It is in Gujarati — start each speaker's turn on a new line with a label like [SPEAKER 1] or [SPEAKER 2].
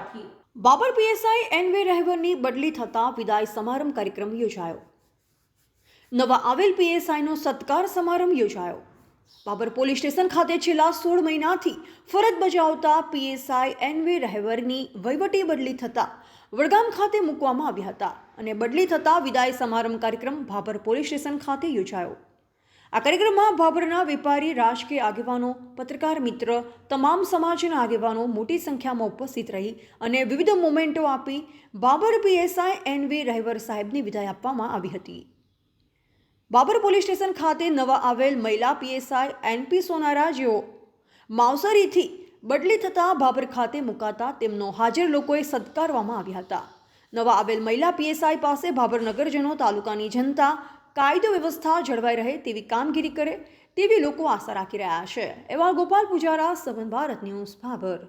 [SPEAKER 1] રાખી।
[SPEAKER 2] બાબર પીએસઆઈ એનવે રહેવરની બદલી થતાં વિદાય સમારંભ કાર્યક્રમ યોજાયો। નવા આવેલ પીએસઆઈનો સત્કાર સમારંભ યોજાયો। બાબર પોલીસ સ્ટેશન ખાતે છેલ્લા 16 મહિનાથી ફરજ બજાવતા પીએસઆઈ એનવે રહેવરની વહીવટી બદલી થતાં વડગામ ખાતે મૂકવામાં આવ્યા હતા અને બદલી થતાં વિદાય સમારંભ કાર્યક્રમ બાબર પોલીસ સ્ટેશન ખાતે યોજાયો। આ કાર્યક્રમમાં બાબરના વેપારી, રાજકીય આગેવાનો, પત્રકાર મિત્ર, તમામ સમાજના આગેવાનો મોટી સંખ્યામાં ઉપસ્થિત રહી અને વિવિધ મોમેન્ટો આપી બાબર પીએસઆઈ એનવે રહેવર સાહેબની વિદાય આપવામાં આવી હતી। બાબર પોલીસ સ્ટેશન ખાતે નવા આવેલ મહિલા પીએસઆઈ એનપી સોનારા જેઓ માવસરીથી બદલી થતાં બાબર ખાતે મુકાતા તેમનો હાજર લોકોએ સત્કારવામાં આવ્યા હતા। નવા આવેલ મહિલા પીએસઆઈ પાસે બાબર નગરજનો, તાલુકાની જનતા કાયદો વ્યવસ્થા જળવાઈ રહે તેવી કામગીરી કરે તેવી લોકો આશા રાખી રહ્યા છે। એવા ગોપાલ પૂજારા, સંબંધ ભારત ન્યૂઝ, બાબર।